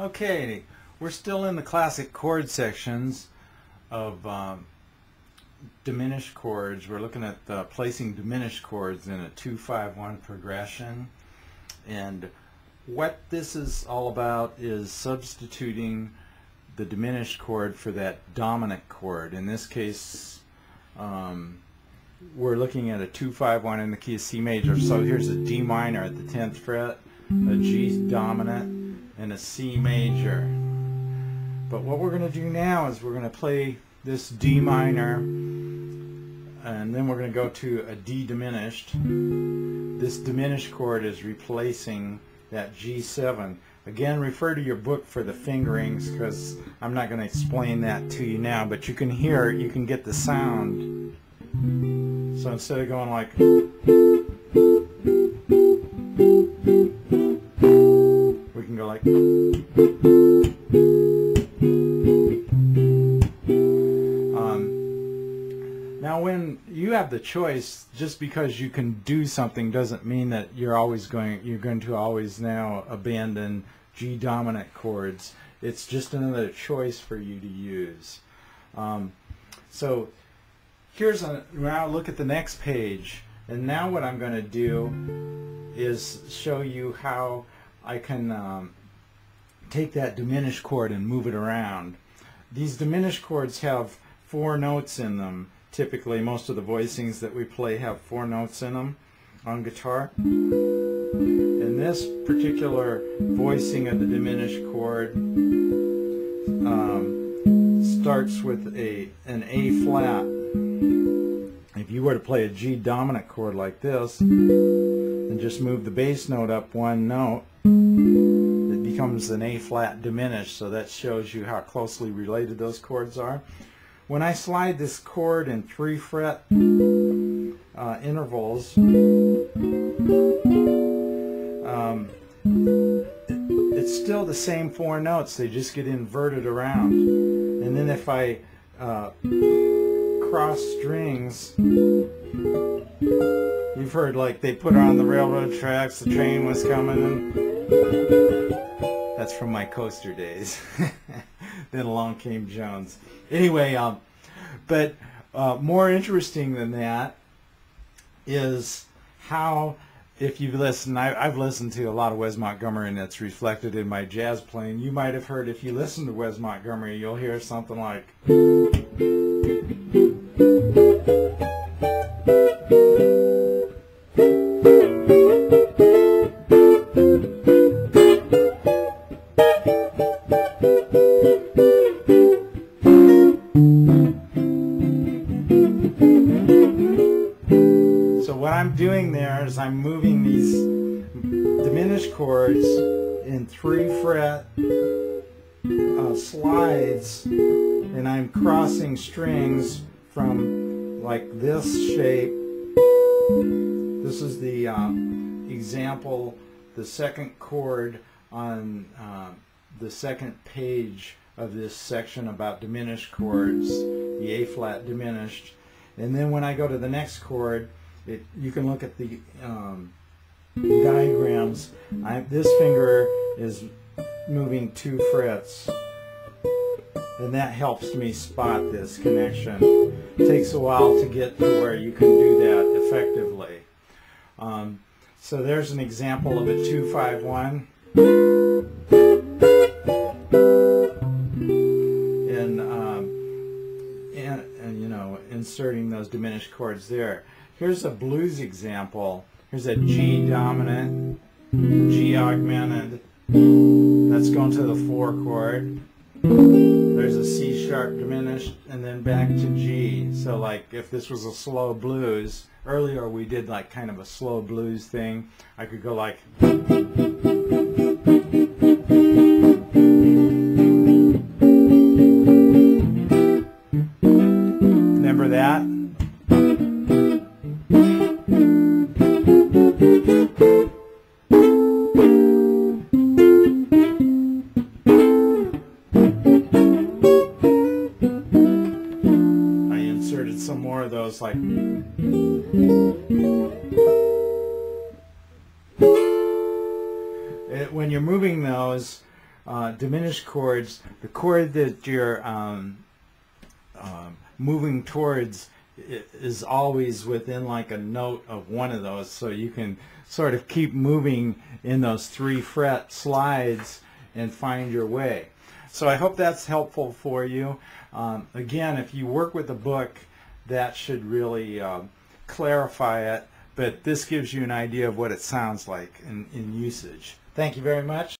Okay, we're still in the classic chord sections of diminished chords. We're looking at placing diminished chords in a 2-5-1 progression, and what this is all about is substituting the diminished chord for that dominant chord. In this case, we're looking at a 2-5-1 in the key of C major. So here's a D minor at the 10th fret, a G dominant, and a C major. But what we're going to do now is we're going to play this D minor, and then we're going to go to a D diminished. This diminished chord is replacing that G7. Again, refer to your book for the fingerings, because I'm not going to explain that to you now, but you can hear, you can get the sound. So instead of going like, we can go like, now when you have the choice, just because you can do something doesn't mean that you're going to always now abandon G dominant chords. It's just another choice for you to use. So here's now look at the next page, and now what I'm going to do is show you how I can take that diminished chord and move it around. These diminished chords have 4 notes in them. Typically, most of the voicings that we play have 4 notes in them on guitar. And this particular voicing of the diminished chord starts with an A flat. If you were to play a G dominant chord like this and just move the bass note up 1 note, it becomes an A flat diminished. So that shows you how closely related those chords are. When I slide this chord in 3 fret intervals, it's still the same 4 notes, they just get inverted around. And then if I cross strings, you've heard like they put her on the railroad tracks, the train was coming, and that's from my coaster days. Then along came Jones. Anyway, but more interesting than that is how, if you've listened, I've listened to a lot of Wes Montgomery, and it's reflected in my jazz playing. You might have heard, if you listen to Wes Montgomery, you'll hear something like, what I'm doing there is I'm moving these diminished chords in 3 fret slides, and I'm crossing strings from like this shape. This is the example, the second chord on the second page of this section about diminished chords, the A flat diminished. And then when I go to the next chord, you can look at the diagrams. This finger is moving 2 frets, and that helps me spot this connection. It takes a while to get to where you can do that effectively. So there's an example of a 2-5-1. And you know, inserting those diminished chords there. Here's a blues example. Here's a G dominant, G augmented. That's going to the 4 chord. There's a C sharp diminished, and then back to G. So like if this was a slow blues, earlier we did like kind of a slow blues thing. I could go like, remember that? Some more of those, like when you're moving those, diminished chords, the chord that you're moving towards is always within like a note of one of those, so you can sort of keep moving in those 3 fret slides and find your way. So I hope that's helpful for you. Again, if you work with the book, that should really clarify it, but this gives you an idea of what it sounds like in usage. Thank you very much.